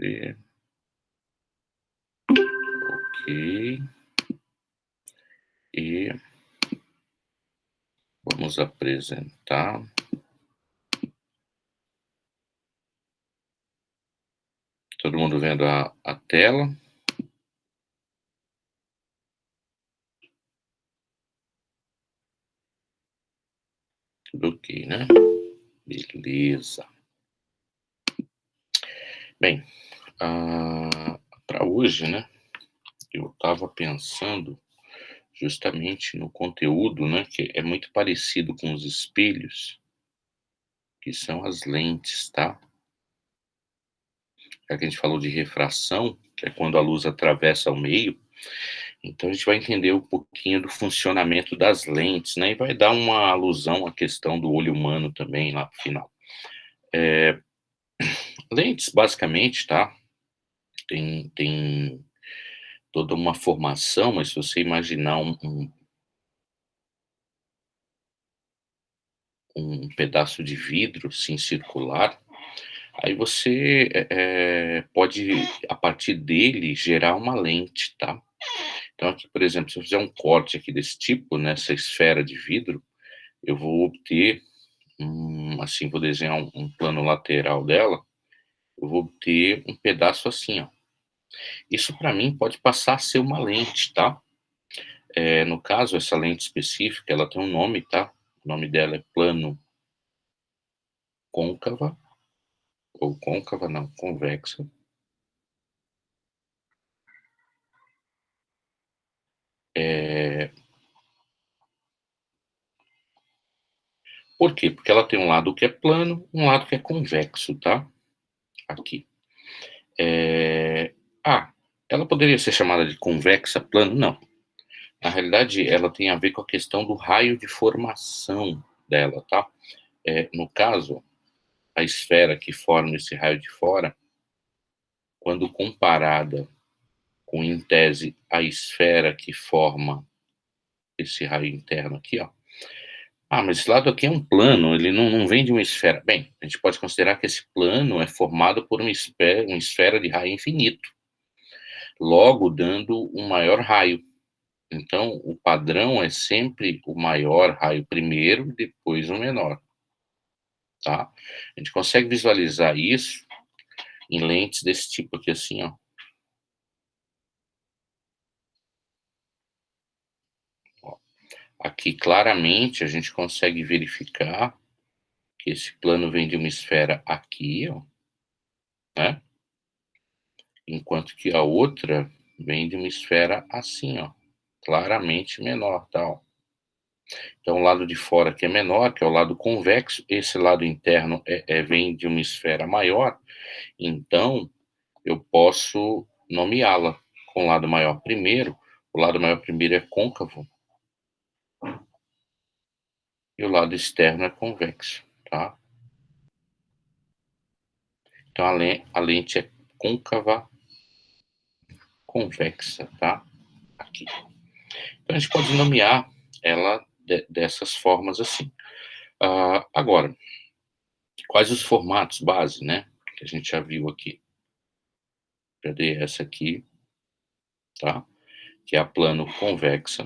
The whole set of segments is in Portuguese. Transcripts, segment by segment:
ver. Ok. E vamos apresentar. Todo mundo vendo a tela? Tudo ok, né? Beleza. Bem, para hoje, né, eu estava pensando justamente no conteúdo, né, que é muito parecido com os espelhos, que são as lentes, tá? Já que a gente falou de refração, que é quando a luz atravessa o meio, então a gente vai entender um pouquinho do funcionamento das lentes, né, e vai dar uma alusão à questão do olho humano também lá no final. Lentes, basicamente, tá? Tem toda uma formação, mas se você imaginar um pedaço de vidro, assim, circular, aí você, pode, a partir dele, gerar uma lente, tá. Então aqui, por exemplo, se eu fizer um corte aqui desse tipo, nessa esfera de vidro, eu vou obter, assim, vou desenhar um plano lateral dela, eu vou obter um pedaço assim, ó. Isso para mim pode passar a ser uma lente, tá. No caso, essa lente específica, ela tem um nome, tá. O nome dela é plano côncava, ou côncava não, convexa. Eh, por quê? Porque ela tem um lado que é plano, um lado que é convexo, tá? Aqui. Eh, ah, ela poderia ser chamada de convexa plano? Não. Na realidade, ela tem a ver com a questão do raio de formação dela, tá? No caso, a esfera que forma esse raio de fora, quando comparada com, em tese, a esfera que forma esse raio interno aqui, ó. Ah, mas esse lado aqui é um plano, ele não vem de uma esfera. Bem, a gente pode considerar que esse plano é formado por uma esfera de raio infinito, logo dando um maior raio. Então, o padrão é sempre o maior raio primeiro, depois o menor, tá? A gente consegue visualizar isso em lentes desse tipo aqui, assim, ó. Ó. Aqui, claramente, a gente consegue verificar que esse plano vem de uma esfera aqui, ó, né? Enquanto que a outra vem de uma esfera assim, ó, claramente menor, tal. Então o lado de fora que é menor, que é o lado convexo, esse lado interno vem de uma esfera maior, então eu posso nomeá-la com o lado maior primeiro. O lado maior primeiro é côncavo e o lado externo é convexo, tá? Então a lente é côncava convexa, tá? Aqui. Então a gente pode nomear ela dessas formas assim. Agora, quais os formatos base, né, que a gente já viu aqui? Já dei essa aqui, tá, que é a plano convexa.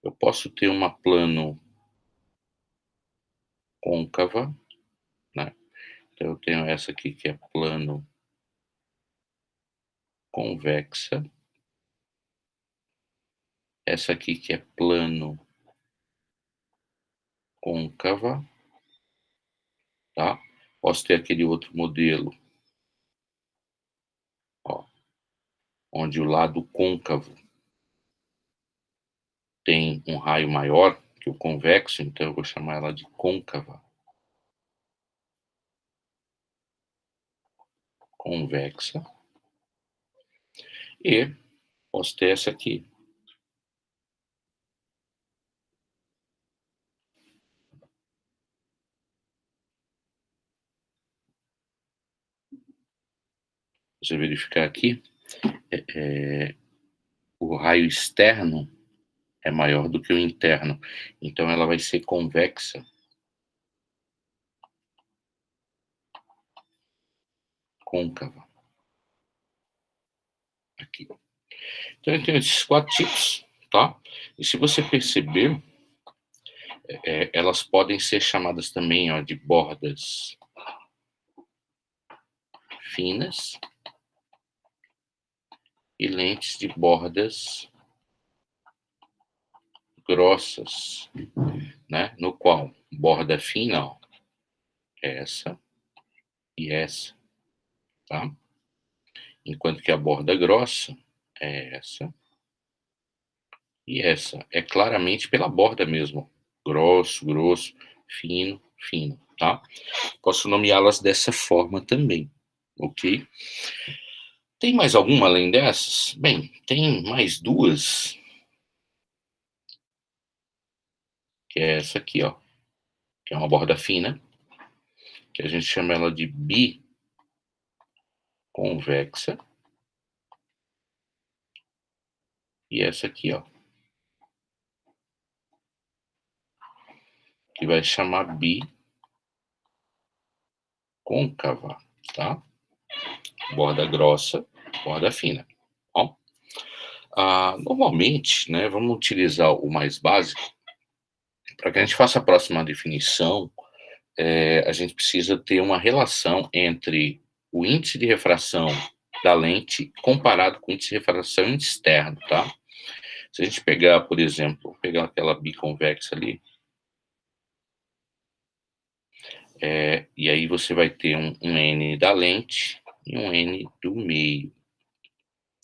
Eu posso ter uma plano côncava, né, então eu tenho essa aqui que é plano convexa, essa aqui que é plano côncava, tá. Posso ter aquele outro modelo, ó, onde o lado côncavo tem um raio maior que o convexo, então eu vou chamar ela de côncava convexa, e posso ter essa aqui, você verificar aqui, o raio externo é maior do que o interno, então ela vai ser convexa, côncava. aqui. Então, eu tenho esses 4 tipos, tá? E se você perceber, elas podem ser chamadas também, ó, de bordas finas e lentes de bordas grossas, né? No qual borda fina, ó, é essa e essa, tá? Enquanto que a borda grossa é essa e essa. É claramente pela borda mesmo. Grosso, grosso, fino, fino, tá? Posso nomeá-las dessa forma também, ok? Tem mais alguma além dessas? Bem, tem mais 2, que é essa aqui, ó, que é uma borda fina, que a gente chama ela de biconvexa, e essa aqui, ó, que vai chamar bicôncava, tá? Borda grossa, borda fina. Bom, normalmente, né, vamos utilizar o mais básico. Para que a gente faça a próxima definição, a gente precisa ter uma relação entre o índice de refração da lente comparado com o índice de refração externo, tá? Se a gente pegar, por exemplo, pegar aquela biconvexa ali, e aí você vai ter um N da lente e um N do meio,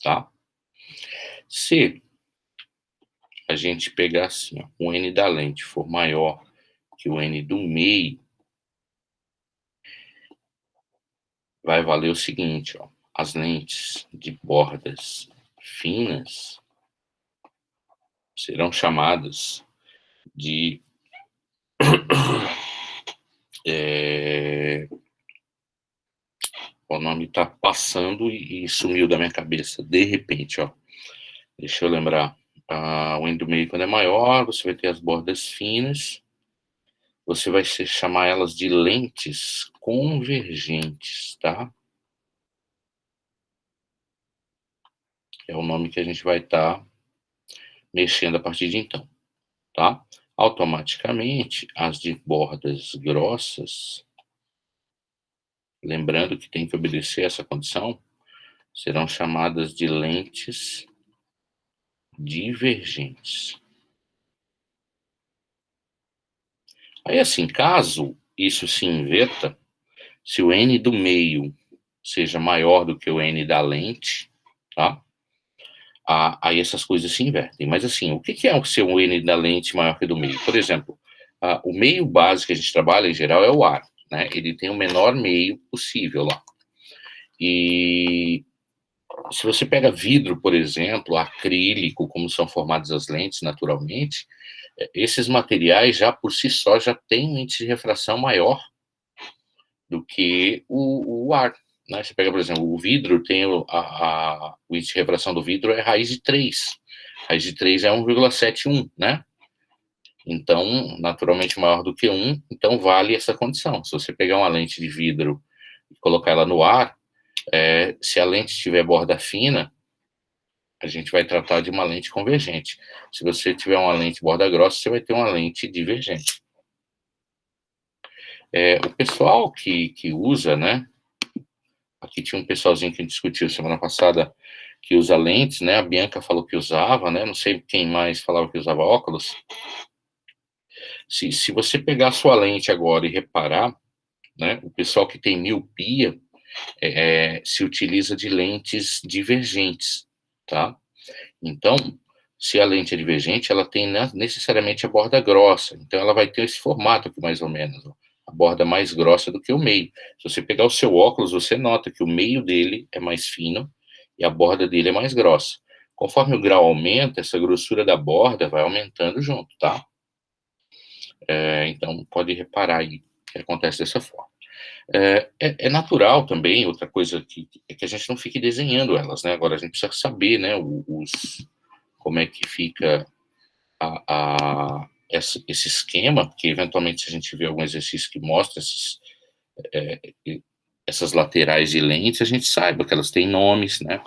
tá? Se a gente pegar assim, ó, o N da lente for maior que o N do meio, vai valer o seguinte, ó, as lentes de bordas finas serão chamadas de o nome tá passando e sumiu da minha cabeça de repente, ó. Deixa eu lembrar. O N do meio, quando é maior, você vai ter as bordas finas. Você vai chamar elas de lentes convergentes, tá? É o nome que a gente vai estar mexendo a partir de então, tá? Automaticamente, as de bordas grossas, lembrando que tem que obedecer essa condição, serão chamadas de lentes divergentes. Aí, assim, caso isso se inverta, se o N do meio seja maior do que o N da lente, tá? Aí essas coisas se invertem. Mas, assim, o que é ser um N da lente maior que o do meio? Por exemplo, o meio básico que a gente trabalha, em geral, é o ar, né? Ele tem o menor meio possível lá. E se você pega vidro, por exemplo, acrílico, como são formadas as lentes naturalmente, esses materiais já por si só já têm um índice de refração maior do que o ar, né? Você pega, por exemplo, o vidro tem o índice de refração do vidro é raiz de 3. Raiz de 3 é 1,71, né? Então, naturalmente maior do que 1, então vale essa condição. Se você pegar uma lente de vidro e colocar ela no ar, se a lente tiver borda fina, a gente vai tratar de uma lente convergente. Se você tiver uma lente borda grossa, você vai ter uma lente divergente. O pessoal que usa, né? Aqui tinha um pessoalzinho que a gente discutiu semana passada que usa lentes, né? A Bianca falou que usava, né? Não sei quem mais falava que usava óculos. Se você pegar a sua lente agora e reparar, né? O pessoal que tem miopia se utiliza de lentes divergentes, tá? Então, se a lente é divergente, ela tem necessariamente a borda grossa. Então, ela vai ter esse formato aqui, mais ou menos. Ó, a borda mais grossa do que o meio. Se você pegar o seu óculos, você nota que o meio dele é mais fino e a borda dele é mais grossa. Conforme o grau aumenta, essa grossura da borda vai aumentando junto, tá? Então, pode reparar aí que acontece dessa forma. É natural também, outra coisa é que a gente não fique desenhando elas, né? Agora, a gente precisa saber, né, como é que fica esse esquema, porque eventualmente se a gente vê algum exercício que mostra essas laterais de lentes, a gente saiba que elas têm nomes, né?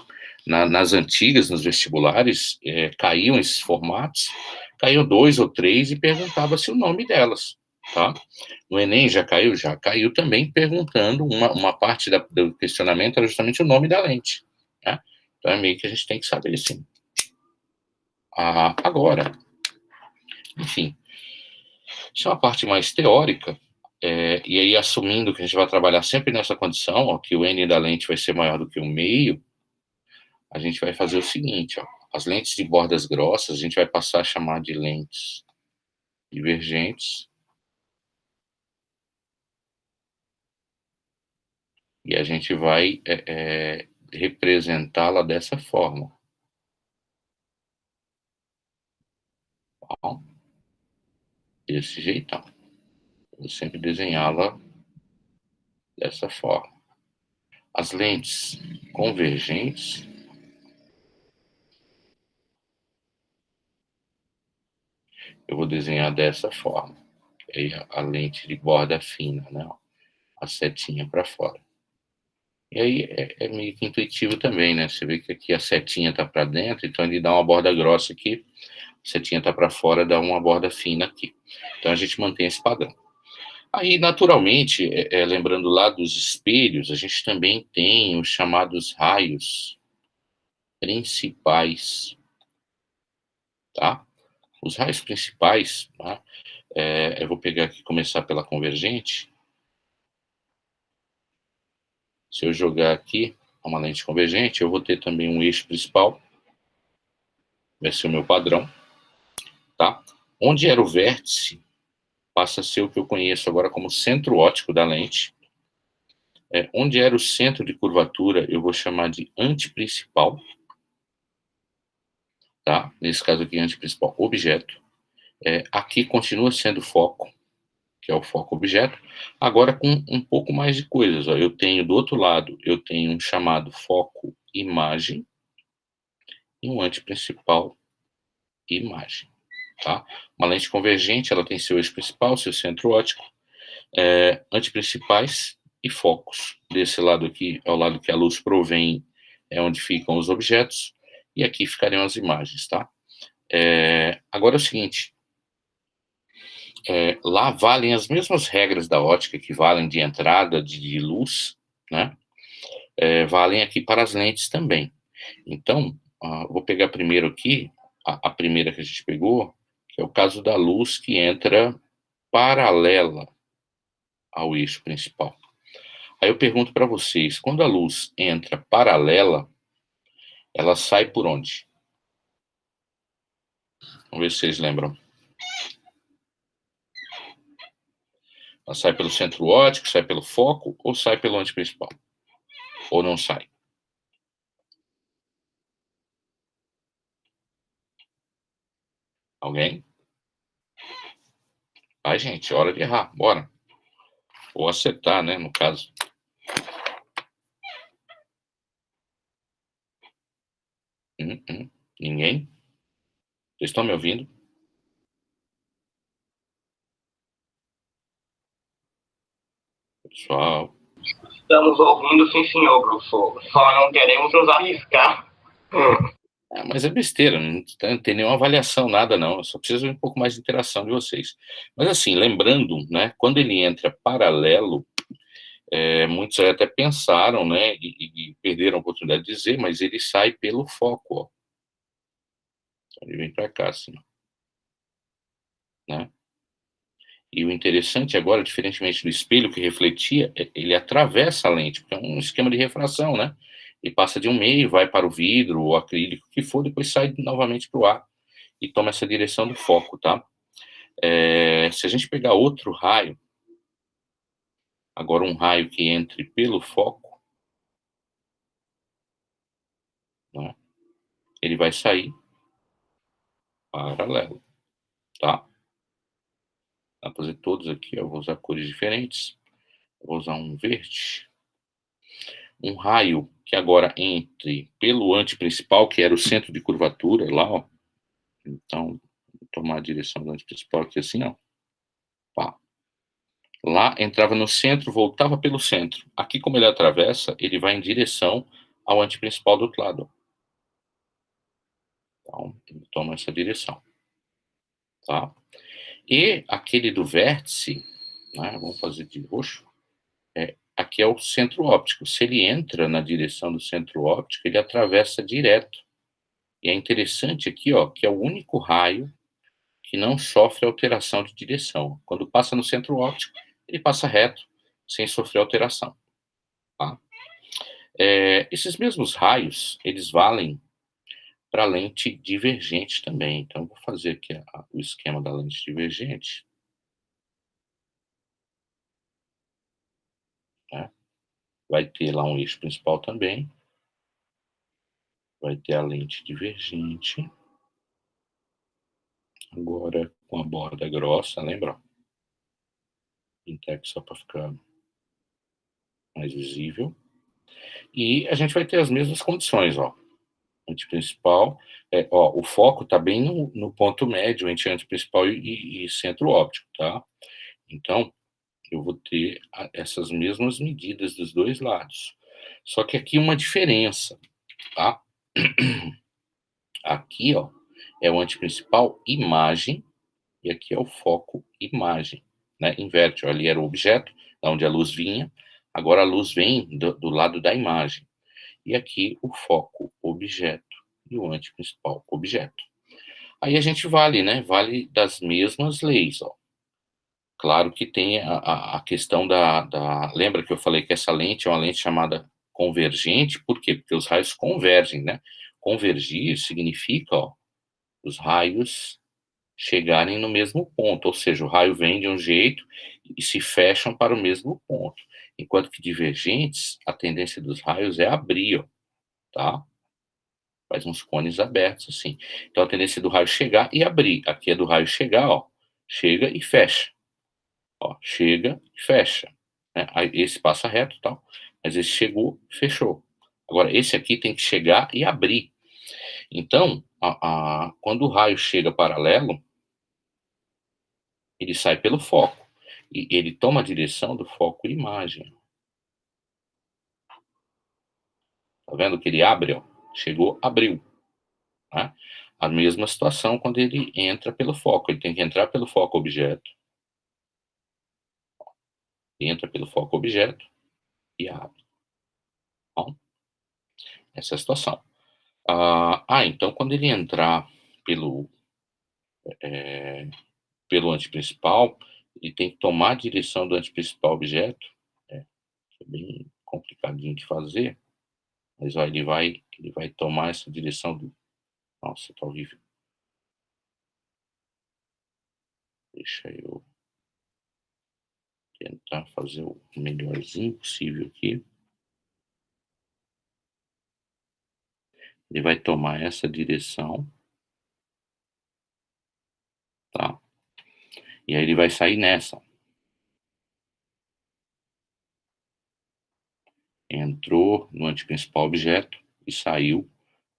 nas antigas, nos vestibulares, caíam esses formatos, caíam 2 ou 3 e perguntava-se o nome delas, tá? No Enem já caiu também perguntando, uma parte do questionamento era justamente o nome da lente, né? Então é meio que a gente tem que saber, assim. Agora, enfim, isso é uma parte mais teórica, e aí assumindo que a gente vai trabalhar sempre nessa condição, ó, que o N da lente vai ser maior do que o meio, a gente vai fazer o seguinte, ó, as lentes de bordas grossas a gente vai passar a chamar de lentes divergentes, e a gente vai representá-la dessa forma, ó, desse jeitão. Vou sempre desenhá-la dessa forma. As lentes convergentes, eu vou desenhar dessa forma. Aí a lente de borda fina, né? Ó, a setinha para fora. E aí é meio que intuitivo também, né? Você vê que aqui a setinha tá para dentro, então ele dá uma borda grossa aqui, a setinha tá para fora, dá uma borda fina aqui. Então a gente mantém esse padrão. Aí, naturalmente, lembrando lá dos espelhos, a gente também tem os chamados raios principais, tá? Os raios principais, tá? Eu vou pegar aqui, começar pela convergente. Se eu jogar aqui uma lente convergente, eu vou ter também um eixo principal, vai ser o meu padrão, tá? Onde era o vértice, passa a ser o que eu conheço agora como centro óptico da lente. Onde era o centro de curvatura, eu vou chamar de anteprincipal, tá? Nesse caso aqui, anteprincipal objeto. Aqui continua sendo foco, que é o foco objeto, agora com um pouco mais de coisas. Ó. Eu tenho do outro lado, eu tenho um chamado foco imagem e um anteprincipal imagem. Tá? Uma lente convergente, ela tem seu eixo principal, seu centro óptico, anteprincipais e focos. Desse lado aqui é o lado que a luz provém, é onde ficam os objetos, e aqui ficariam as imagens, tá? Agora é o seguinte, lá valem as mesmas regras da ótica que valem de entrada de luz, né? Valem aqui para as lentes também. Então, vou pegar primeiro aqui, a primeira que a gente pegou, que é o caso da luz que entra paralela ao eixo principal. Aí eu pergunto para vocês, quando a luz entra paralela, ela sai por onde? Vamos ver se vocês lembram. Ela sai pelo centro óptico, sai pelo foco ou sai pelo anteprincipal? Ou não sai? Alguém? Vai, gente, hora de errar, bora. Ou acertar, né, no caso. Ninguém? Vocês estão me ouvindo? Pessoal. Estamos ouvindo, sim, senhor, professor. Só não queremos nos arriscar. Mas é besteira, não tem nenhuma avaliação, nada não. Eu só preciso de um pouco mais de interação de vocês. Mas assim, lembrando, né, quando ele entra paralelo, muitos até pensaram, né, e perderam a oportunidade de dizer, mas ele sai pelo foco, ó. Ele vem para cá, assim, né? E o interessante agora, diferentemente do espelho que refletia, ele atravessa a lente, porque é um esquema de refração, né? E passa de um meio, vai para o vidro, o acrílico, o que for, depois sai novamente para o ar e toma essa direção do foco, tá? Se a gente pegar outro raio, agora um raio que entre pelo foco, né? Ele vai sair paralelo, tá? Dá para fazer todos aqui, eu vou usar cores diferentes. Vou usar um verde. Um raio que agora entre pelo anteprincipal, que era o centro de curvatura lá, ó. Então, vou tomar a direção do anteprincipal aqui assim, ó. Pá. Lá entrava no centro, voltava pelo centro. Aqui, como ele atravessa, ele vai em direção ao anteprincipal do outro lado. Então, ele toma essa direção, tá? E aquele do vértice, né, vamos fazer de roxo, aqui é o centro óptico. Se ele entra na direção do centro óptico, ele atravessa direto. E é interessante aqui, ó, que é o único raio que não sofre alteração de direção. Quando passa no centro óptico, ele passa reto, sem sofrer alteração, tá? Esses mesmos raios, eles valem para lente divergente também. Então, eu vou fazer aqui o esquema da lente divergente, né? Vai ter lá um eixo principal também, vai ter a lente divergente, agora com a borda grossa, lembra? Pintar aqui só para ficar mais visível. E a gente vai ter as mesmas condições, ó. Lente principal, ó, o foco está bem no ponto médio entre lente principal e centro óptico, tá? Então, eu vou ter essas mesmas medidas dos dois lados. Só que aqui uma diferença, tá? Aqui, ó, é o antiprincipal imagem e aqui é o foco imagem, né? Inverte, ó, ali era o objeto, da onde a luz vinha, agora a luz vem do lado da imagem. E aqui o foco objeto e o antiprincipal objeto. Aí a gente vale, né? Vale das mesmas leis, ó. Claro que tem a questão lembra que eu falei que essa lente é uma lente chamada convergente, por quê? Porque os raios convergem, né? Convergir significa, ó, os raios chegarem no mesmo ponto, ou seja, o raio vem de um jeito e se fecham para o mesmo ponto. Enquanto que divergentes, a tendência dos raios é abrir, ó, tá? Faz uns cones abertos, assim. Então a tendência do raio chegar e abrir. Aqui é do raio chegar, ó, chega e fecha. Ó, chega e fecha, né? Aí esse passa reto e tal, mas esse chegou, fechou. Agora esse aqui tem que chegar e abrir. Então, quando o raio chega paralelo, ele sai pelo foco e ele toma a direção do foco imagem. Tá vendo que ele abre, ó? Chegou, abriu, né? A mesma situação quando ele entra pelo foco, ele tem que entrar pelo foco objeto, entra pelo foco objeto e abre. Bom, essa é a situação. Então quando ele entrar pelo, eh, pelo antiprincipal, ele tem que tomar a direção do antiprincipal objeto, que é bem complicadinho de fazer, mas ó, ele vai tomar essa direção do. Nossa, tá horrível. Deixa eu tentar fazer o melhorzinho possível aqui. Ele vai tomar essa direção, tá? E aí ele vai sair nessa. Entrou no antiprincipal objeto e saiu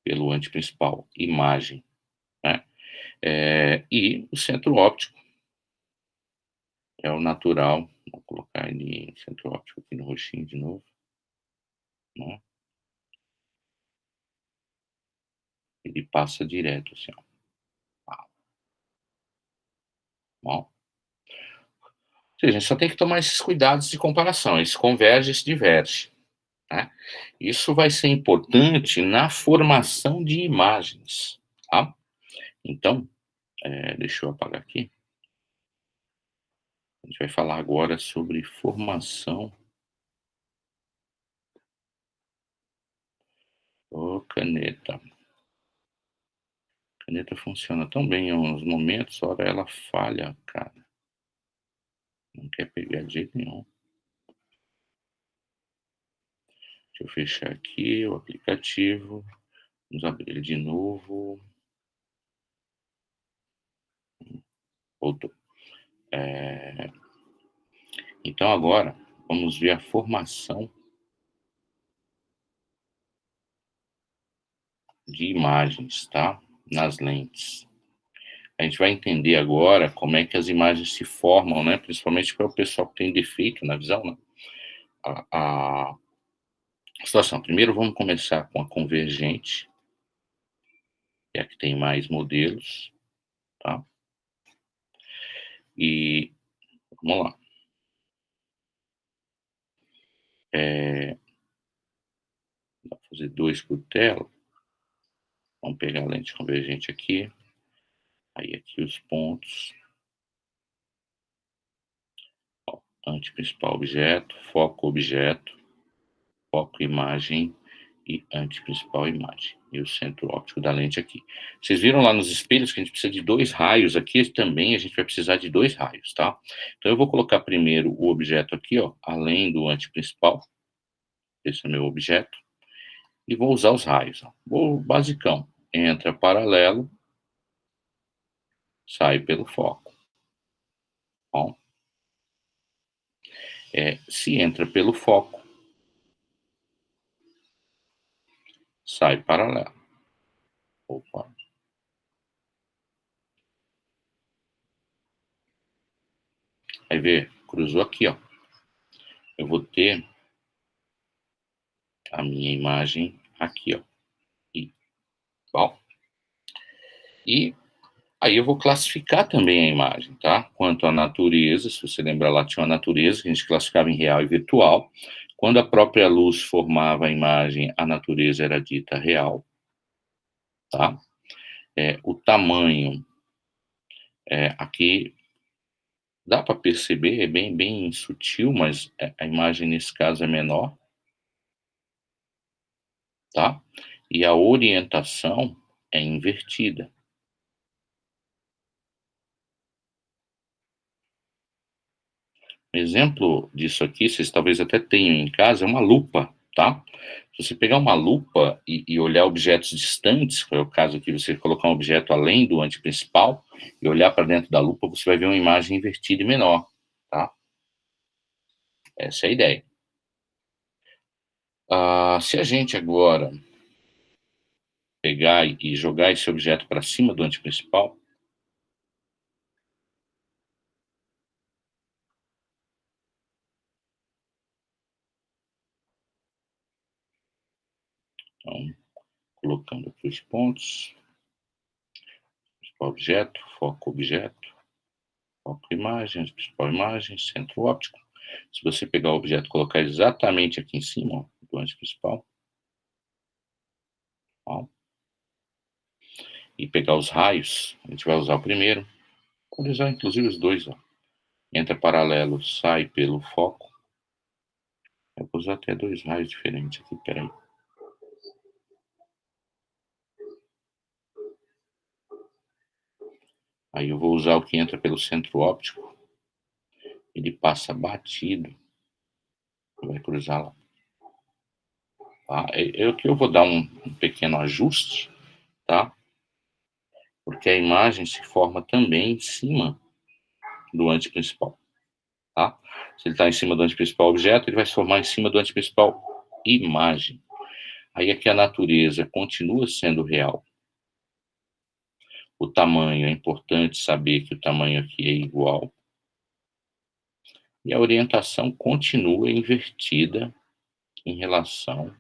pelo antiprincipal imagem, né? E o centro óptico é o natural. Vou colocar ele em centro óptico aqui no roxinho de novo, né? Ele passa direto assim, ó. Tá bom? Ou seja, a gente só tem que tomar esses cuidados de comparação. Eles convergem e se divergem, né? Isso vai ser importante na formação de imagens, tá? Então, deixa eu apagar aqui. A gente vai falar agora sobre formação. Ô, caneta. Caneta funciona tão bem em uns momentos, ora ela falha, cara. Não quer pegar de jeito nenhum. Deixa eu fechar aqui o aplicativo. Vamos abrir ele de novo. Voltou. Então agora vamos ver a formação de imagens, tá? Nas lentes. A gente vai entender agora como é que as imagens se formam, né? Principalmente para o pessoal que tem defeito na visão, né? A situação. Primeiro vamos começar com a convergente. que é a que tem mais modelos, tá? E vamos lá. Dá para fazer 2 por tela. Vamos pegar a lente convergente aqui. Aí aqui os pontos. Ó, anteprincipal objeto, foco objeto, foco imagem e anteprincipal imagem. E o centro óptico da lente aqui. Vocês viram lá nos espelhos que a gente precisa de 2 raios aqui, também a gente vai precisar de 2 raios, tá? Então eu vou colocar primeiro o objeto aqui, ó, além do anteprincipal. Esse é o meu objeto. E vou usar os raios, ó. Vou basicão. Entra paralelo, sai pelo foco. Bom, se entra pelo foco, sai paralelo. Opa. Aí vê, cruzou aqui, ó. Eu vou ter a minha imagem aqui, ó. Bom. E aí eu vou classificar também a imagem, tá? Quanto à natureza, se você lembrar lá, tinha uma natureza que a gente classificava em real e virtual. Quando a própria luz formava a imagem, a natureza era dita real, tá? O tamanho, aqui dá para perceber, é bem sutil, mas a imagem nesse caso é menor, tá? E a orientação é invertida. Um exemplo disso aqui, vocês talvez até tenham em casa, é uma lupa, tá? Se você pegar uma lupa e olhar objetos distantes, que é o caso aqui, você colocar um objeto além do anteprincipal e olhar para dentro da lupa, você vai ver uma imagem invertida e menor, tá? Essa é a ideia. Se a gente agora pegar e jogar esse objeto para cima do anteprincipal, então, colocando aqui os pontos, principal objeto, foco imagem, principal imagem, centro óptico. Se você pegar o objeto e colocar exatamente aqui em cima, ó, do anteprincipal, ó, e pegar os raios, a gente vai usar o primeiro, pode usar inclusive os dois, ó. Entra paralelo, sai pelo foco. Eu vou usar até 2 raios diferentes aqui, peraí. Aí eu vou usar o que entra pelo centro óptico, ele passa batido, vai cruzar lá. Tá? Eu vou dar um pequeno ajuste, tá? Porque a imagem se forma também em cima do anteprincipal, tá? Se ele está em cima do anteprincipal objeto, ele vai se formar em cima do anteprincipal imagem. Aí aqui a natureza continua sendo real. O tamanho, é importante saber que o tamanho aqui é igual. E a orientação continua invertida em relação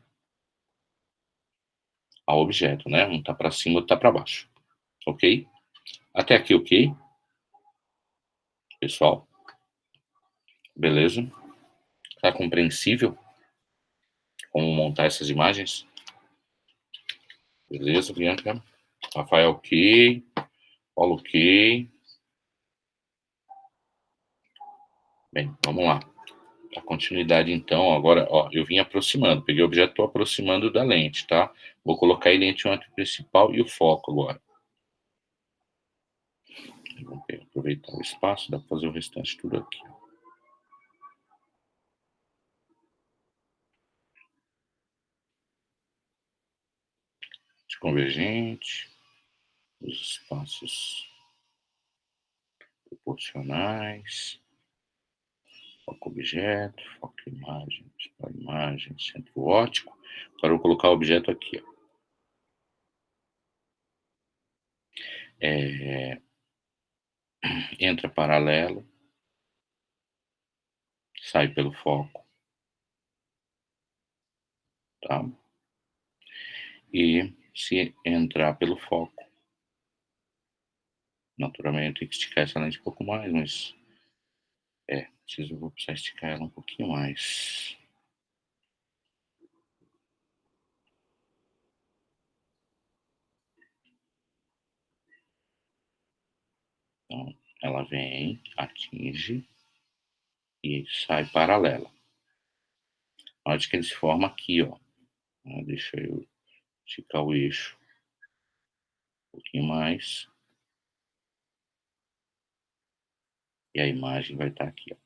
ao objeto, né? Um está para cima, outro está para baixo. Ok? Até aqui, ok? Pessoal? Beleza? Tá compreensível como montar essas imagens? Beleza, Bianca? Rafael, ok. Paulo, ok. Bem, vamos lá. A continuidade, então, agora, ó, eu vim aproximando. Peguei o objeto, estou aproximando da lente, tá? Vou colocar ele entre o ângulo principal e o foco agora. Vamos aproveitar o espaço, dá para fazer o restante tudo aqui. De convergente, os espaços proporcionais, foco objeto, foco imagem, principal imagem, centro óptico. Agora eu vou colocar o objeto aqui, ó. Entra paralelo, sai pelo foco, tá? E se entrar pelo foco, Naturalmente, tem que esticar essa lente um pouco mais, mas vou precisar esticar ela um pouquinho mais. Então, ela vem, atinge e sai paralela. Note que ele se forma aqui, ó. Deixa eu esticar o eixo um pouquinho mais. E a imagem vai estar aqui, ó.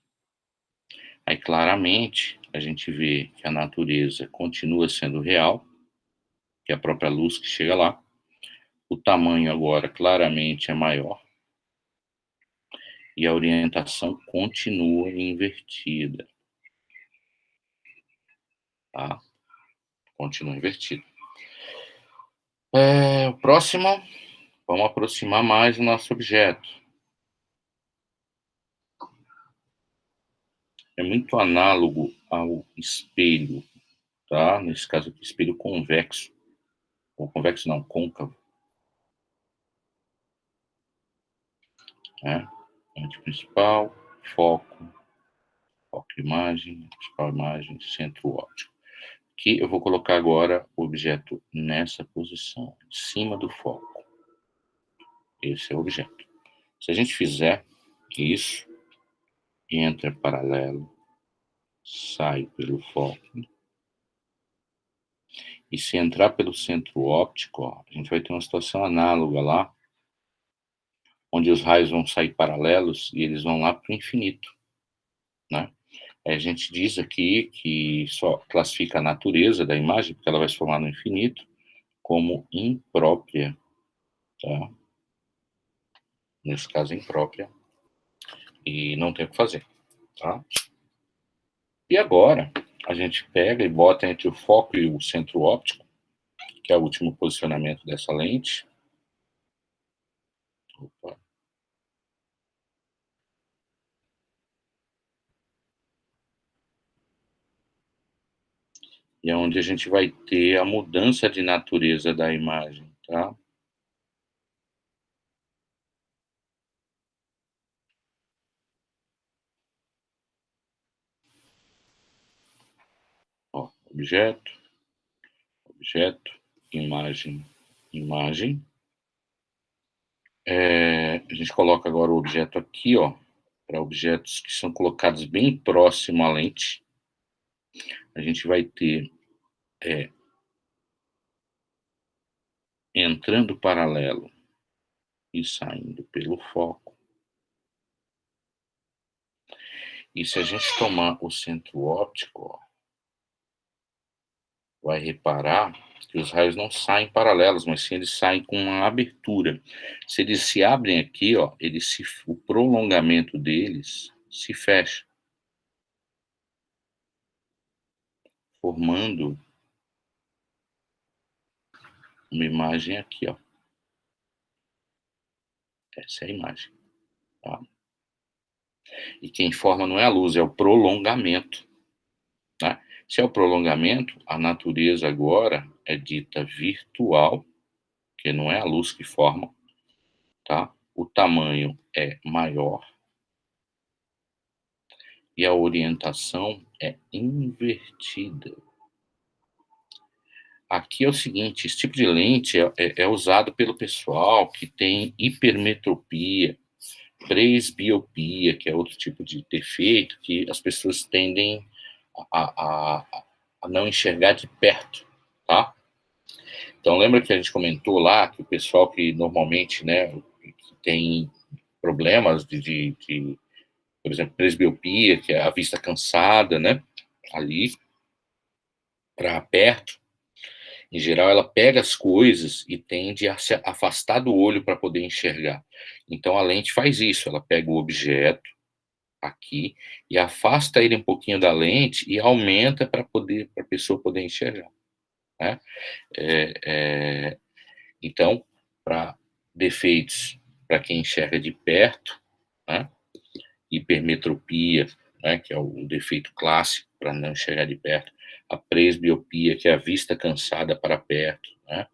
Aí, claramente, a gente vê que a natureza continua sendo real, que é a própria luz que chega lá. O tamanho agora, claramente, é maior. E a orientação continua invertida. Tá? Continua invertida. O próximo, vamos aproximar mais o nosso objeto. É muito análogo ao espelho, tá? Nesse caso aqui, espelho convexo. Ou convexo não, côncavo. Né? Lente principal, foco imagem, principal imagem, centro óptico. Aqui eu vou colocar agora o objeto nessa posição, em cima do foco. Esse é o objeto. Se a gente fizer isso, entra paralelo, sai pelo foco, e se entrar pelo centro óptico, ó, a gente vai ter uma situação análoga lá, onde os raios vão sair paralelos e eles vão lá para o infinito, né? A gente diz aqui que só classifica a natureza da imagem, porque ela vai se formar no infinito, como imprópria, tá? Nesse caso, imprópria, e não tem o que fazer, tá? E agora, a gente pega e bota entre o foco e o centro óptico, que é o último posicionamento dessa lente. Opa. E é onde a gente vai ter a mudança de natureza da imagem, tá? Ó, objeto, imagem, imagem. A gente coloca agora o objeto aqui, ó, para objetos que são colocados bem próximo à lente. A gente vai ter entrando paralelo e saindo pelo foco. E se a gente tomar o centro óptico, ó, vai reparar que os raios não saem paralelos, mas sim eles saem com uma abertura. Se eles se abrem aqui, ó, o prolongamento deles se fecha, formando uma imagem aqui, ó. Essa é a imagem, tá? E quem forma não é a luz, é o prolongamento, tá? Se é o prolongamento, a natureza agora é dita virtual, que não é a luz que forma, tá? O tamanho é maior e a orientação é invertida. Aqui é o seguinte, esse tipo de lente é usado pelo pessoal que tem hipermetropia, presbiopia, que é outro tipo de defeito, que as pessoas tendem a não enxergar de perto, tá? Então, lembra que a gente comentou lá que o pessoal que normalmente, né, que tem problemas por exemplo, presbiopia, que é a vista cansada, né, ali, para perto, em geral, ela pega as coisas e tende a se afastar do olho para poder enxergar. Então, a lente faz isso, ela pega o objeto aqui e afasta ele um pouquinho da lente e aumenta para a pessoa poder enxergar, né? É, é, então, para defeitos, para quem enxerga de perto, né? Hipermetropia, né? Que é o defeito clássico para não enxergar de perto, a presbiopia, que é a vista cansada para perto, né?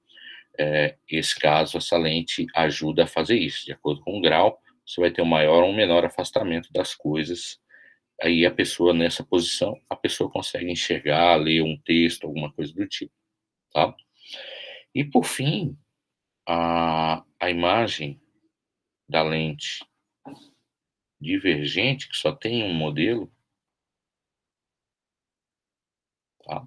esse caso, essa lente ajuda a fazer isso. De acordo com o grau, você vai ter um maior ou um menor afastamento das coisas. Aí a pessoa nessa posição, a pessoa consegue enxergar, ler um texto, alguma coisa do tipo, tá? E por fim, a imagem da lente divergente, que só tem um modelo, tá?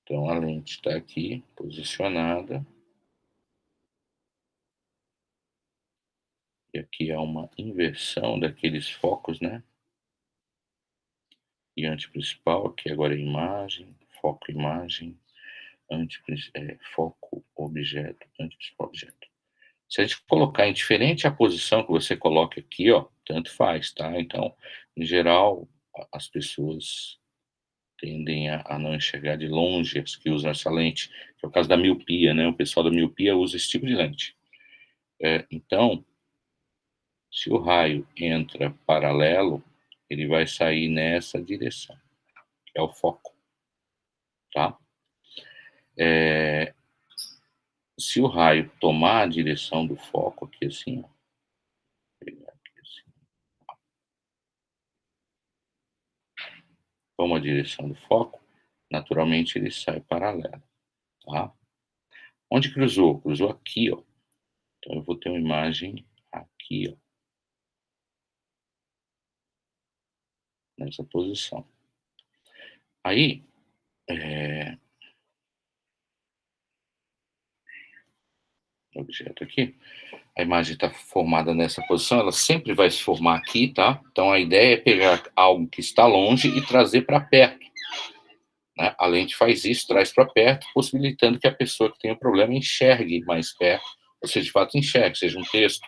Então a lente está aqui posicionada. E aqui é uma inversão daqueles focos, né? E anteprincipal, aqui agora é imagem, foco, imagem, foco, objeto, anteprincipal, objeto. Se a gente colocar indiferente a posição que você coloca aqui, ó, tanto faz, tá? Então, em geral, as pessoas tendem a não enxergar de longe as que usam essa lente, que é o caso da miopia, né? O pessoal da miopia usa esse tipo de lente. Então, se o raio entra paralelo, ele vai sair nessa direção, que é o foco, tá? Se o raio tomar a direção do foco aqui assim, ó, pegar aqui assim, toma a direção do foco, naturalmente ele sai paralelo, tá? Onde cruzou? Cruzou aqui, ó. Então eu vou ter uma imagem aqui, ó, nessa posição. Aí, objeto aqui, a imagem está formada nessa posição, ela sempre vai se formar aqui, tá? Então a ideia é pegar algo que está longe e trazer para perto, né? A lente faz isso, traz para perto, possibilitando que a pessoa que tem o problema enxergue mais perto, ou seja, de fato enxergue, seja um texto,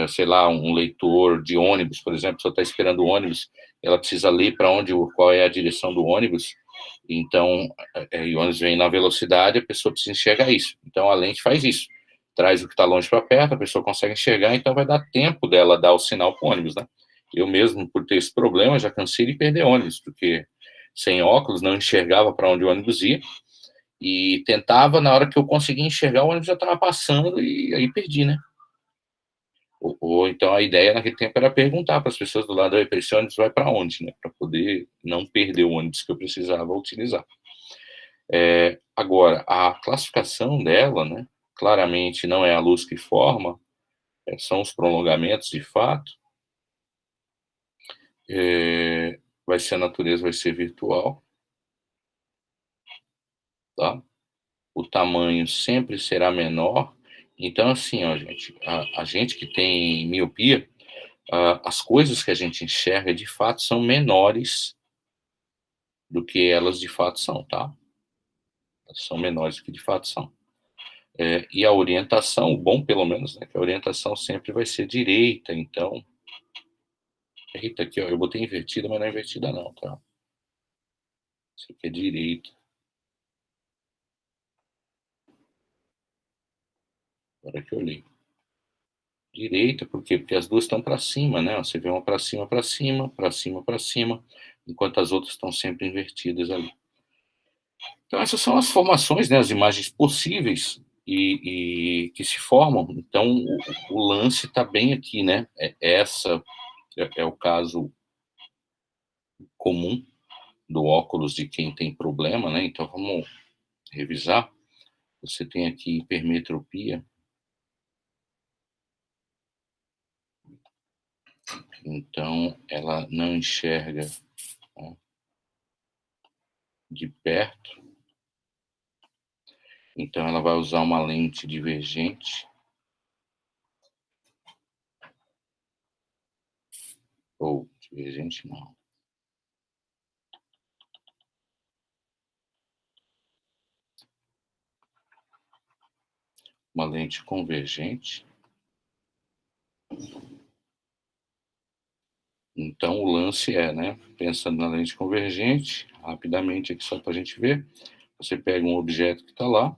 sei lá, um leitor de ônibus, por exemplo, a pessoa está esperando o ônibus, ela precisa ler para onde, qual é a direção do ônibus, então, e o ônibus vem na velocidade, a pessoa precisa enxergar isso. Então a lente faz isso, traz o que está longe para perto, a pessoa consegue enxergar, então vai dar tempo dela dar o sinal para o ônibus, né? Eu mesmo, por ter esse problema, já cansei de perder ônibus, porque sem óculos não enxergava para onde o ônibus ia, e tentava, na hora que eu conseguia enxergar, o ônibus já estava passando e aí perdi, né? Ou então a ideia naquele tempo era perguntar para as pessoas do lado: esse ônibus vai para onde, né? Para poder não perder o ônibus que eu precisava utilizar. Agora, a classificação dela, né, claramente não é a luz que forma, são os prolongamentos de fato. Vai ser a natureza, vai ser virtual, tá? O tamanho sempre será menor. Então, assim, ó, gente, a gente que tem miopia, as coisas que a gente enxerga de fato são menores do que elas de fato são, tá? Elas são menores do que de fato são. E a orientação, o bom pelo menos, né, que a orientação sempre vai ser direita, então. Eita, aqui, ó, eu botei invertida, mas não é invertida não, tá? Isso aqui é direita. Agora que eu li. Direita, por quê? Porque as duas estão para cima, né? Você vê uma para cima, para cima, para cima, para cima, enquanto as outras estão sempre invertidas ali. Então essas são as formações, né? As imagens possíveis e que se formam. Então o lance está bem aqui, né? Essa é o caso comum do óculos de quem tem problema, né? Então vamos revisar. Você tem aqui hipermetropia, então ela não enxerga, né, de perto, então ela vai usar uma lente divergente, ou divergente não, uma lente convergente. Então o lance é, né, pensando na lente convergente, rapidamente aqui só para a gente ver, você pega um objeto que está lá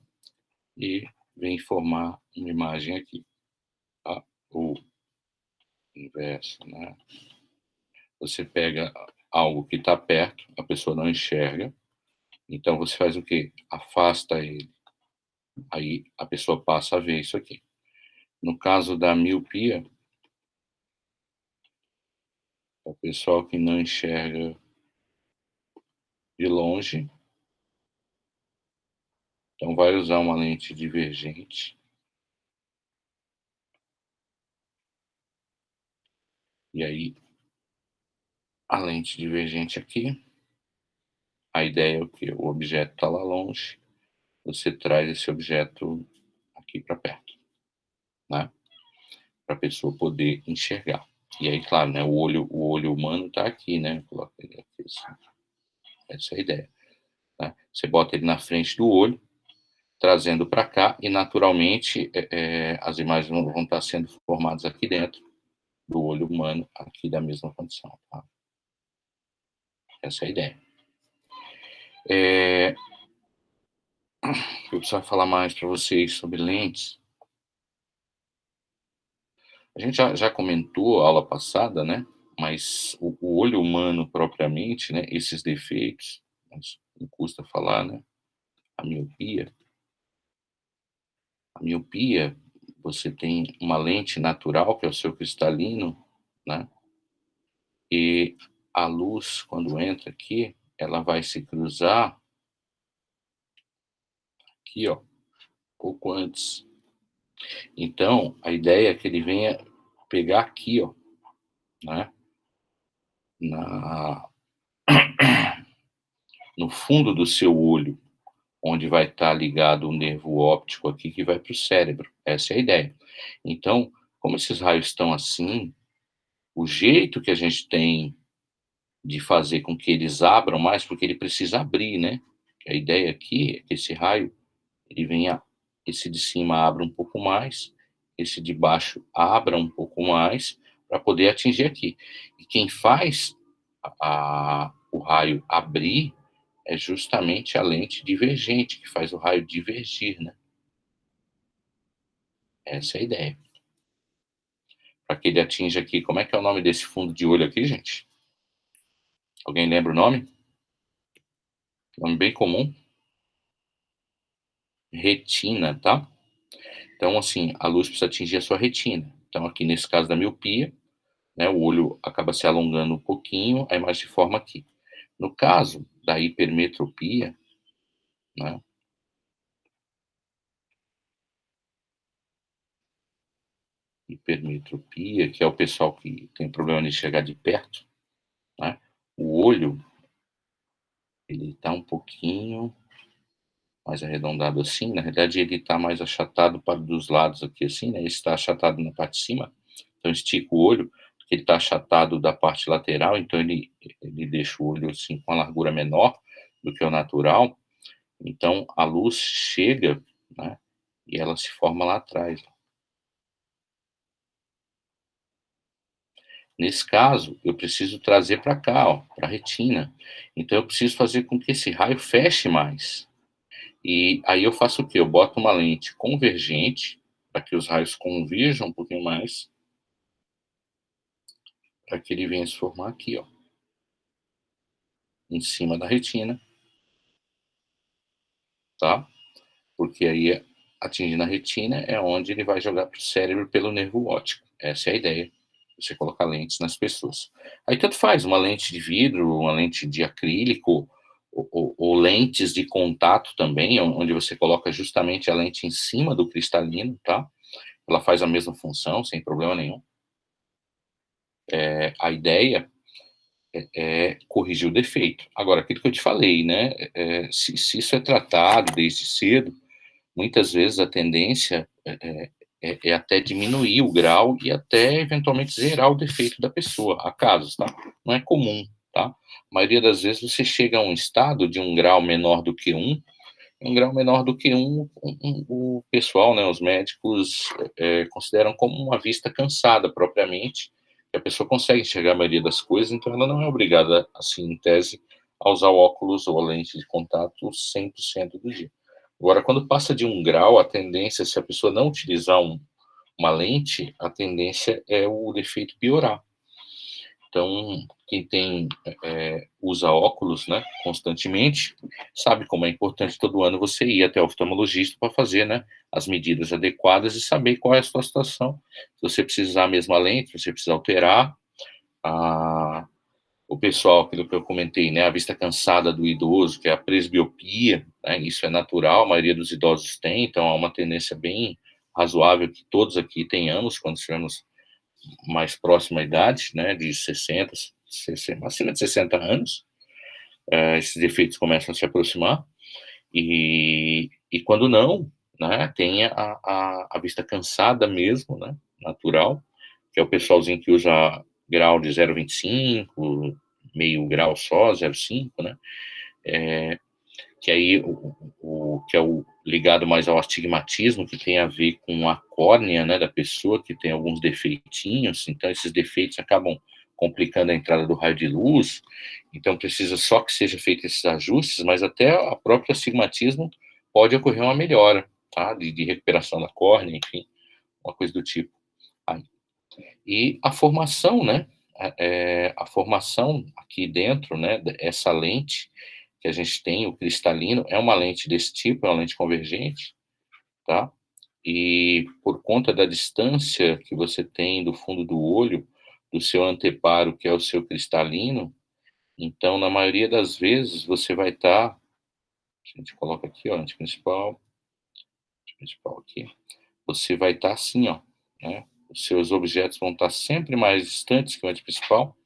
e vem formar uma imagem aqui, tá? O inverso, né? Você pega algo que está perto, a pessoa não enxerga, Então você faz o quê? Afasta ele. Aí a pessoa passa a ver isso aqui. No caso da miopia, o pessoal que não enxerga de longe, então vai usar uma lente divergente. E aí, a lente divergente aqui, a ideia é o quê? O objeto está lá longe, você traz esse objeto aqui para perto, né? Para a pessoa poder enxergar. E aí, claro, né, o olho humano está aqui, né? Coloca ele aqui assim. Essa é a ideia, né? Você bota ele na frente do olho, trazendo para cá, e naturalmente as imagens vão estar sendo formadas aqui dentro do olho humano, aqui da mesma condição, tá? Essa é a ideia. Eu preciso falar mais para vocês sobre lentes. A gente já comentou a aula passada, né? Mas o olho humano propriamente, né? Esses defeitos, mas não custa falar, né? A miopia. A miopia, você tem uma lente natural, que é o seu cristalino, né? E a luz, quando entra aqui, ela vai se cruzar aqui, ó, pouco antes. Então, a ideia é que ele venha pegar aqui, ó, né? Na, no fundo do seu olho, onde vai estar ligado o nervo óptico aqui que vai para o cérebro. Essa é a ideia. Então, como esses raios estão assim, o jeito que a gente tem de fazer com que eles abram mais, porque ele precisa abrir, né? A ideia aqui é que esse raio, ele venha, esse de cima abra um pouco mais, esse de baixo abra um pouco mais, para poder atingir aqui. E quem faz o raio abrir é justamente a lente divergente, que faz o raio divergir, né? Essa é a ideia. Para que ele atinja aqui. Como é que é o nome desse fundo de olho aqui, gente? Alguém lembra o nome? Nome bem comum. Retina, tá? Então, assim, a luz precisa atingir a sua retina. Então, aqui nesse caso da miopia, né, o olho acaba se alongando um pouquinho, a imagem se forma aqui. No caso da hipermetropia, né, hipermetropia, que é o pessoal que tem problema de enxergar de perto, né, o olho, ele está um pouquinho mais arredondado assim, na realidade ele está mais achatado para dos lados aqui assim, né, esse está achatado na parte de cima, então estica o olho, porque ele está achatado da parte lateral, então ele deixa o olho assim com a largura menor do que o natural, então a luz chega, né, e ela se forma lá atrás. Nesse caso, eu preciso trazer para cá, ó, para a retina. Então eu preciso fazer com que esse raio feche mais. E aí eu faço o quê? Eu boto uma lente convergente, para que os raios converjam um pouquinho mais, para que ele venha se formar aqui, ó, em cima da retina, tá? Porque aí, atingindo a retina, é onde ele vai jogar para o cérebro pelo nervo óptico. Essa é a ideia, você colocar lentes nas pessoas. Aí tanto faz, uma lente de vidro, uma lente de acrílico, ou lentes de contato também, onde você coloca justamente a lente em cima do cristalino, tá? Ela faz a mesma função, sem problema nenhum. A ideia é corrigir o defeito. Agora, aquilo que eu te falei, né? Se isso é tratado desde cedo, muitas vezes a tendência é até diminuir o grau e até eventualmente zerar o defeito da pessoa. Há casos, tá? Não é comum, tá? A maioria das vezes você chega a um estado de um grau menor do que um grau menor do que o pessoal, né, os médicos consideram como uma vista cansada propriamente, que a pessoa consegue enxergar a maioria das coisas, então ela não é obrigada, assim, em tese, a usar o óculos ou a lente de contato 100% do dia. Agora, quando passa de um grau, a tendência, se a pessoa não utilizar uma lente, a tendência é o defeito piorar. Então, quem usa óculos, né, constantemente, sabe como é importante todo ano você ir até o oftalmologista para fazer, né, as medidas adequadas e saber qual é a sua situação. Se você precisa usar a mesma lente, se você precisa alterar. Ah, o pessoal, aquilo que eu comentei, né, a vista cansada do idoso, que é a presbiopia, né, isso é natural, a maioria dos idosos tem, então é uma tendência bem razoável que todos aqui tenhamos quando estivermos mais próxima à idade, né, de 60, 60 acima de 60 anos, esses defeitos começam a se aproximar, e quando não, né, tem a vista cansada mesmo, né, natural, que é o pessoalzinho que usa grau de 0,25, meio grau só, 0,5, né, que aí que é o ligado mais ao astigmatismo, que tem a ver com a córnea, né, da pessoa, que tem alguns defeitinhos, então esses defeitos acabam complicando a entrada do raio de luz, então precisa só que seja feito esses ajustes, mas até a própria astigmatismo pode ocorrer uma melhora, tá, de recuperação da córnea, enfim, uma coisa do tipo. Aí. E a formação, né, a formação aqui dentro, né, essa lente que a gente tem, o cristalino, é uma lente desse tipo, é uma lente convergente, tá? E por conta da distância que você tem do fundo do olho, do seu anteparo, que é o seu cristalino, então, na maioria das vezes, você vai estar, a gente coloca aqui, ó, anteprincipal aqui, você vai estar assim, ó, né? Os seus objetos vão estar sempre mais distantes que o anteprincipal,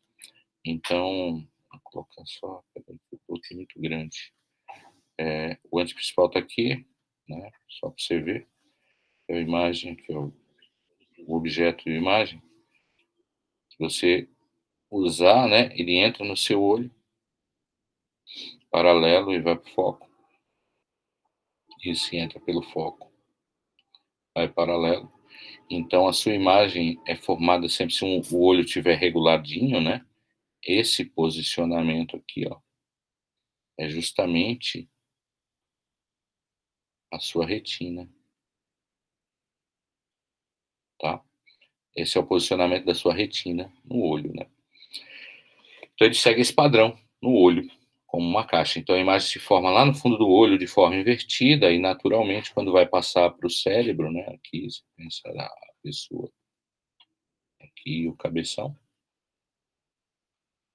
então, vou colocar só, peraí, que eu coloquei muito grande. O anteprincipal está aqui, né? Só para você ver. É a imagem, que é o objeto de imagem. Se você usar, né? Ele entra no seu olho, paralelo, e vai para o foco. Esse entra pelo foco, vai paralelo. Então, a sua imagem é formada sempre se o olho estiver reguladinho, né? Esse posicionamento aqui, ó, é justamente a sua retina, tá? Esse é o posicionamento da sua retina no olho, né? Então ele segue esse padrão no olho, como uma caixa. Então a imagem se forma lá no fundo do olho de forma invertida e naturalmente quando vai passar para o cérebro, né? Aqui você pensa a pessoa, aqui o cabeção.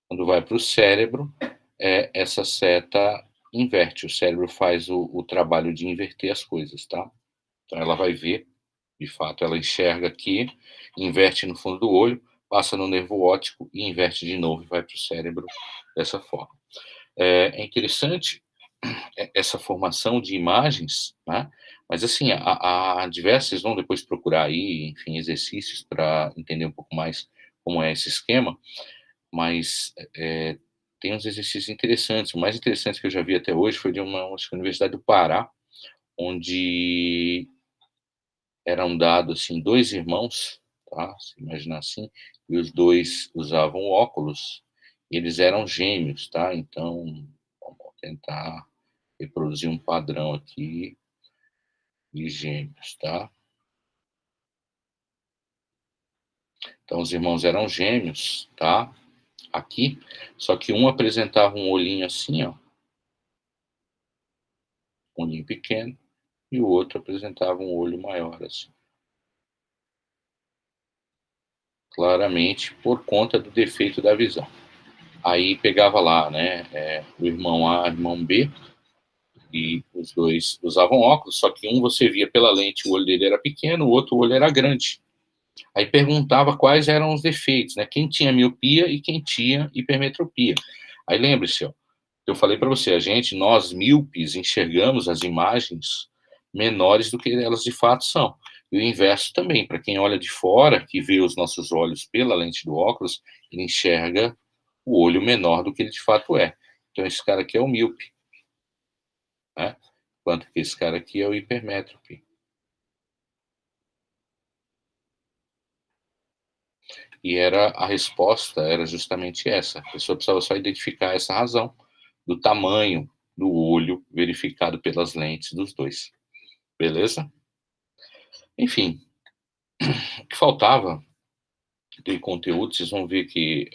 Quando vai para o cérebro, essa seta inverte. O cérebro faz o trabalho de inverter as coisas, tá? Então ela vai ver, de fato, ela enxerga aqui, inverte no fundo do olho, passa no nervo óptico e inverte de novo e vai para o cérebro dessa forma. É interessante essa formação de imagens, né? Mas assim, há diversas, vão depois procurar aí, enfim, exercícios para entender um pouco mais como é esse esquema, mas tem uns exercícios interessantes. O mais interessante que eu já vi até hoje foi de acho que Universidade do Pará, onde eram dados assim, dois irmãos, tá? Se imaginar assim, e os dois usavam óculos, e eles eram gêmeos, tá? Então, vamos tentar reproduzir um padrão aqui de gêmeos, tá? Então, os irmãos eram gêmeos, tá? Aqui, só que um apresentava um olhinho assim, ó, um olhinho pequeno, e o outro apresentava um olho maior, assim. Claramente por conta do defeito da visão. Aí pegava lá, né, o irmão A, o irmão B, e os dois usavam óculos, só que um você via pela lente, o olho dele era pequeno, o outro olho era grande. Aí perguntava quais eram os defeitos, né? Quem tinha miopia e quem tinha hipermetropia. Aí lembre-se, ó, eu falei para você, nós míopes, enxergamos as imagens menores do que elas de fato são. E o inverso também, para quem olha de fora, que vê os nossos olhos pela lente do óculos, ele enxerga o olho menor do que ele de fato é. Então esse cara aqui é o míope, né? Enquanto que esse cara aqui é o hipermétrope. E a resposta era justamente essa. A pessoa precisava só identificar essa razão do tamanho do olho verificado pelas lentes dos dois. Beleza? Enfim, o que faltava de conteúdo, vocês vão ver que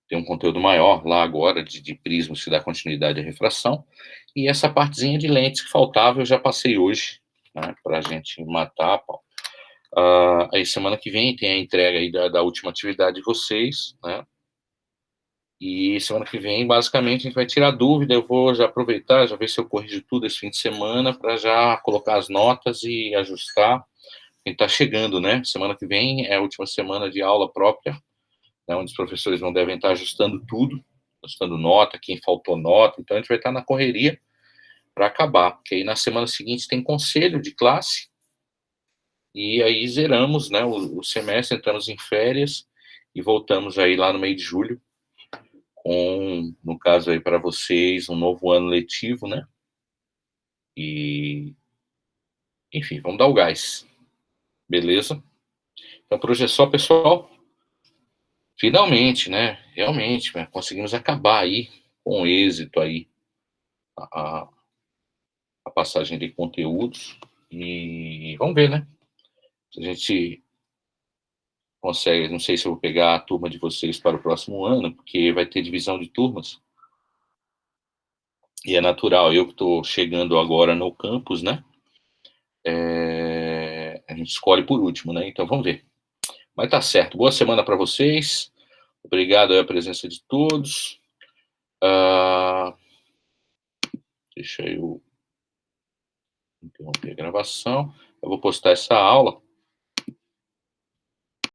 tem um conteúdo maior lá agora de prismas que dá continuidade à refração, e essa partezinha de lentes que faltava eu já passei hoje, né, para a gente matar, Paulo. Aí semana que vem tem a entrega aí da última atividade de vocês, né, e semana que vem, basicamente, a gente vai tirar dúvida, eu vou já aproveitar, já ver se eu corrijo tudo esse fim de semana, para já colocar as notas e ajustar. A gente tá chegando, né, semana que vem é a última semana de aula própria, né, onde os professores não devem estar ajustando tudo, ajustando nota, quem faltou nota, então a gente vai estar na correria para acabar, porque aí na semana seguinte tem conselho de classe, e aí zeramos, né, o semestre, entramos em férias, e voltamos aí lá no meio de julho, com, no caso aí para vocês, um novo ano letivo, né, e, enfim, vamos dar o gás, beleza? Então por hoje é só, pessoal. Finalmente, né, realmente, né, conseguimos acabar aí, com êxito aí, a, a passagem de conteúdos, e vamos ver, né, se a gente consegue, não sei se eu vou pegar a turma de vocês para o próximo ano, porque vai ter divisão de turmas, e é natural, eu que estou chegando agora no campus, né, a gente escolhe por último, né, então vamos ver. Mas tá certo, boa semana para vocês, obrigado aí a presença de todos, deixa eu interromper a gravação, eu vou postar essa aula,